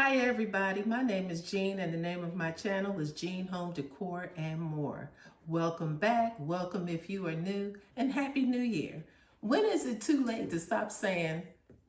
Hi everybody, my name is Jean and the name of my channel is Jean Home Decor and More. Welcome back, welcome if you are new, and Happy New Year. When is it too late to stop saying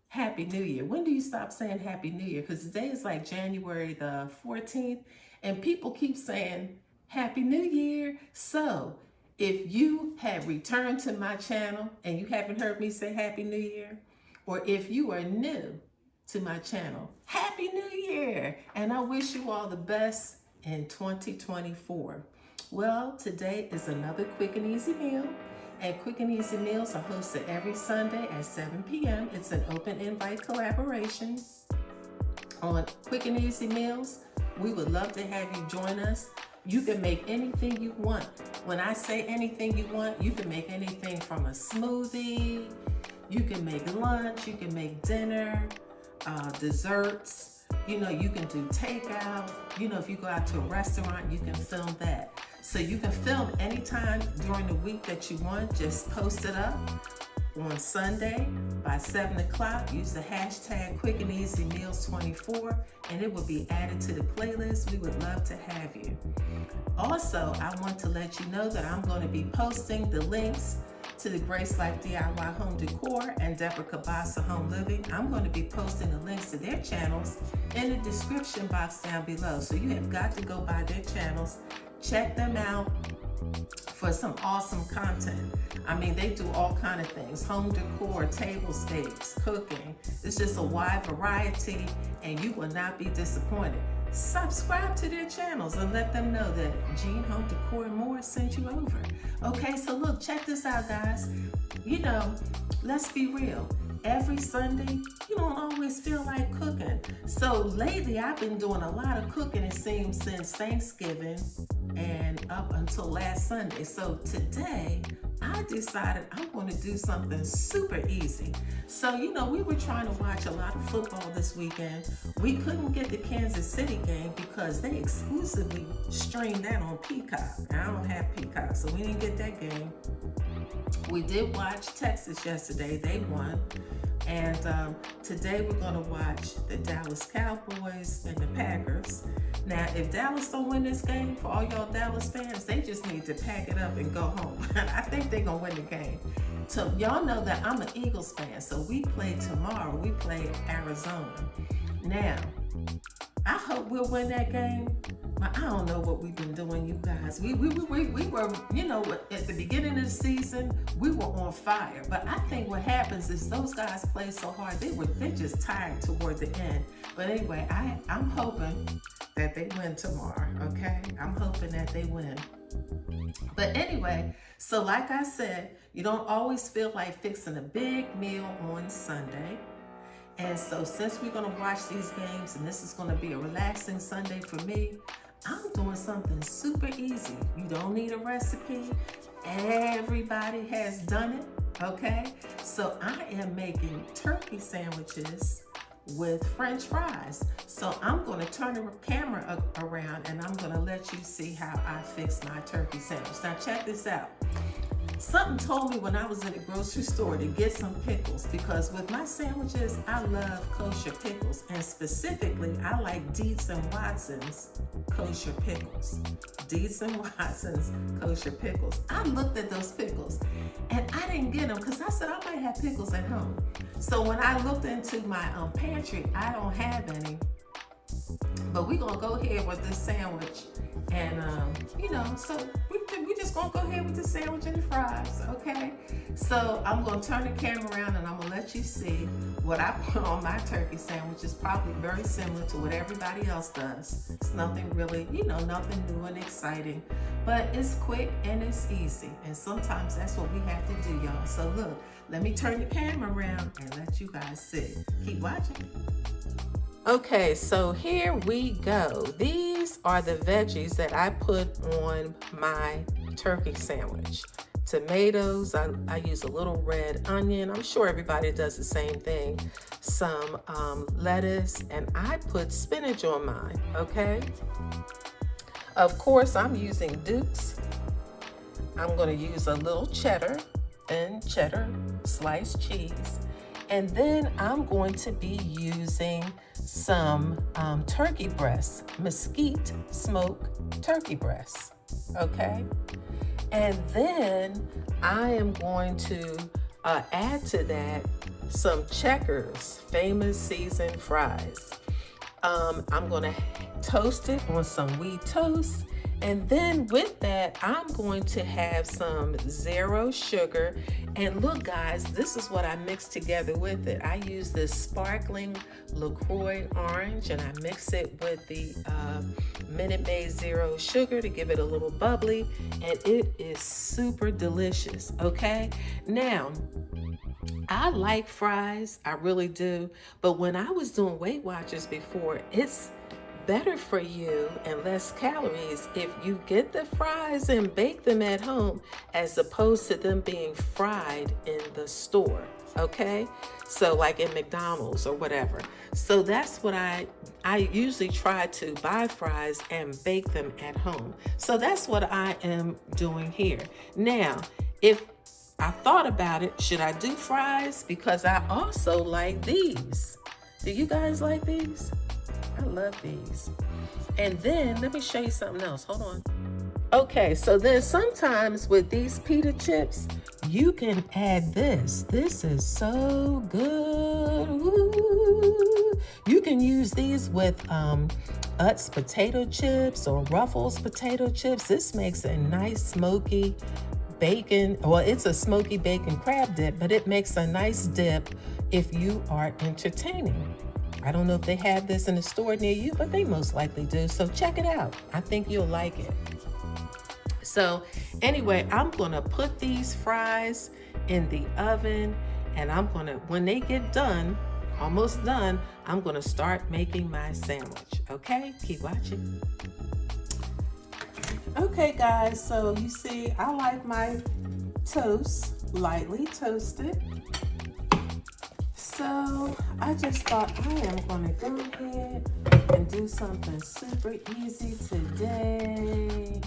Happy New Year? When do you stop saying Happy New Year? Because today is like January the 14th and people keep saying Happy New Year. So if you have returned to my channel and you haven't heard me say Happy New Year, or if you are new to my channel, Happy New Year! And I wish you all the best in 2024. Well, today is another Quick and Easy Meal. And Quick and Easy Meals are hosted every Sunday at 7 p.m. It's an open invite collaboration. On Quick and Easy Meals, we would love to have you join us. You can make anything you want. When I say anything you want, you can make anything from a smoothie, you can make lunch, you can make dinner, desserts, you can do takeout. If you go out to a restaurant, you can film that. So you can film anytime during the week that you want. Just post it up on Sunday by 7 o'clock. Use the hashtag Quick and Easy Meals 24 and it will be added to the playlist. We would love to have you. Also, I want to let you know that I'm going to be posting the links to the Grace Life DIY Home Decor and Deborah Kabasa Home Living. I'm going to be posting the links to their channels in the description box down below. So you have got to go by their channels, check them out for some awesome content. I mean, they do all kind of things: home decor, tablescapes, cooking. It's just a wide variety and you will not be disappointed. Subscribe to their channels and let them know that Jean Home Decor and More sent you over. Okay, so look, check this out, guys. Let's be real. Every Sunday, you don't always feel like cooking. So lately, I've been doing a lot of cooking, it seems, since Thanksgiving and up until last Sunday. So today, I decided I'm going to do something super easy. So, we were trying to watch a lot of football this weekend. We couldn't get the Kansas City game because they exclusively streamed that on Peacock. And I don't have Peacock, so we didn't get that game. We did watch Texas yesterday. They won. And today we're going to watch the Dallas Cowboys and the Packers. Now, if Dallas don't win this game, for all y'all Dallas fans, they just need to pack it up and go home. I think they're going to win the game. So y'all know that I'm an Eagles fan. So we play tomorrow. We play Arizona. Now, I hope we'll win that game. But I don't know what we've been doing, you guys. We were, at the beginning of the season, we were on fire. But I think what happens is those guys play so hard, they're just tired toward the end. But anyway, I'm hoping that they win tomorrow, okay? I'm hoping that they win. But anyway, so like I said, you don't always feel like fixing a big meal on Sunday. And so since we're going to watch these games and this is going to be a relaxing Sunday for me, I'm doing something super easy. You don't need a recipe. Everybody has done it, okay? So I am making turkey sandwiches with French fries. So I'm going to turn the camera around and I'm going to let you see how I fix my turkey sandwich. Now check this out. Something told me when I was in the grocery store to get some pickles because with my sandwiches, I love kosher pickles. And specifically, I like Dietz and Watson's kosher pickles. Dietz and Watson's kosher pickles. I looked at those pickles and I didn't get them because I said I might have pickles at home. So when I looked into my pantry, I don't have any. But we're going to go ahead with this sandwich. And, so we're just going to go ahead with the sandwich and the fries, okay? So I'm going to turn the camera around and I'm going to let you see what I put on my turkey sandwich. It's probably very similar to what everybody else does. It's nothing really, nothing new and exciting. But it's quick and it's easy. And sometimes that's what we have to do, y'all. So look, let me turn the camera around and let you guys see. Keep watching. Okay, so here we go. These are the veggies that I put on my turkey sandwich. Tomatoes, I use a little red onion. I'm sure everybody does the same thing. Some lettuce, and I put spinach on mine, okay? Of course, I'm using Duke's. I'm gonna use a little cheddar and cheddar sliced cheese. And then I'm going to be using some turkey breasts, mesquite smoked turkey breasts, okay? And then I am going to add to that some Checkers famous seasoned fries. I'm gonna toast it on some wheat toast. And then with that, I'm going to have some zero sugar. And look guys, this is what I mixed together with it. I use this sparkling LaCroix orange and I mix it with the Minute Maid Zero Sugar to give it a little bubbly. And it is super delicious, okay? Now, I like fries, I really do. But when I was doing Weight Watchers before, it's better for you and less calories if you get the fries and bake them at home as opposed to them being fried in the store, okay? So like in McDonald's or whatever. So that's what I usually try to buy fries and bake them at home. So that's what I am doing here. Now, if I thought about it, should I do fries? Because I also like these. Do you guys like these? I love these. And then let me show you something else. Hold on. Okay, so then sometimes with these pita chips, you can add this. This is so good. Ooh. You can use these with Utz potato chips or Ruffles potato chips. This makes a nice smoky bacon, well, it's a smoky bacon crab dip, but it makes a nice dip if you are entertaining. I don't know if they have this in a store near you, but they most likely do. So check it out. I think you'll like it. So anyway, I'm gonna put these fries in the oven and I'm gonna, when they get done, almost done, I'm gonna start making my sandwich, okay? Keep watching. Okay guys, so you see, I like my toast lightly toasted. So I just thought I am gonna go ahead and do something super easy today.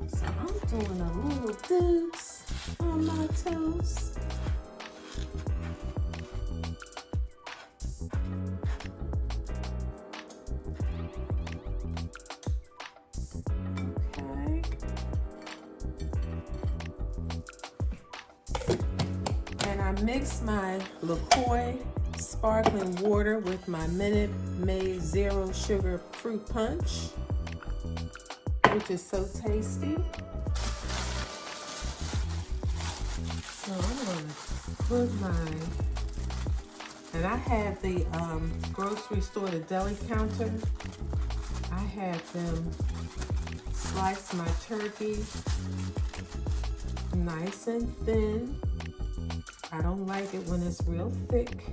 So I'm doing a little dukes on my toast. Okay. And I mix my LaCroix sparkling water with my Minute Maid Zero Sugar Fruit Punch, which is so tasty. So I'm gonna put my, and I have the grocery store, the deli counter. I have them slice my turkey nice and thin. I don't like it when it's real thick.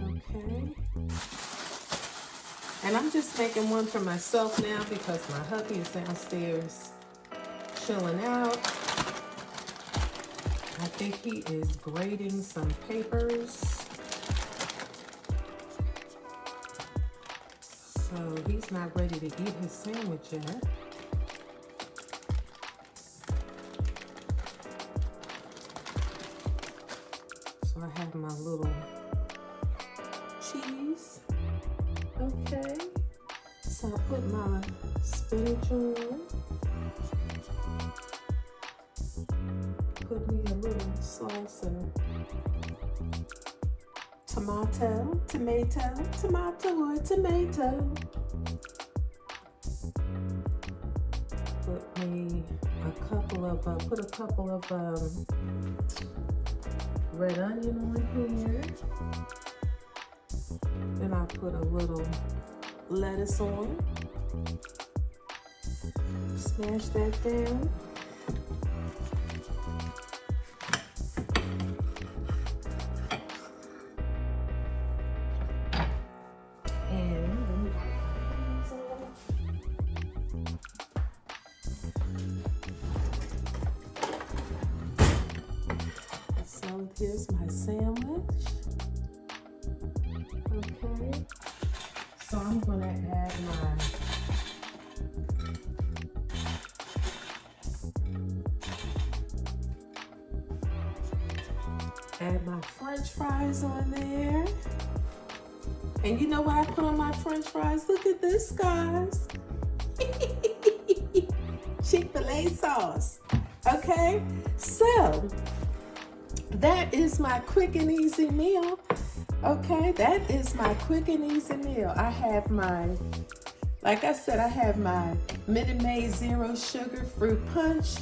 Okay. And I'm just making one for myself now because my hubby is downstairs chilling out. I think he is grading some papers. So he's not ready to eat his sandwich yet. So I have my little cheese. Okay. So I put my spinach on. Put me a little slice of tomato, or tomato. Put me a couple of, red onion on here. Then I put a little lettuce on. Smash that down. So here's my sandwich. Okay. So I'm gonna add my French fries on there. And you know what I put on my French fries? Look at this, guys. Chick-fil-A sauce. Okay, so that is my quick and easy meal. Okay, that is my quick and easy meal. I have my, like I said, I have my Minute Maid Zero Sugar Fruit Punch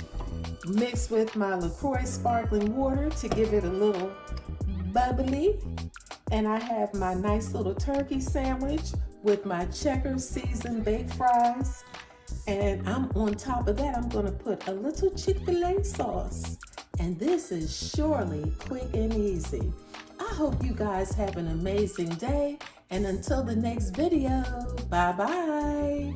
mixed with my LaCroix sparkling water to give it a little bubbly. And I have my nice little turkey sandwich with my checker seasoned baked fries. And I'm on top of that, I'm gonna put a little Chick-fil-A sauce. And this is surely quick and easy. I hope you guys have an amazing day. And until the next video, bye-bye.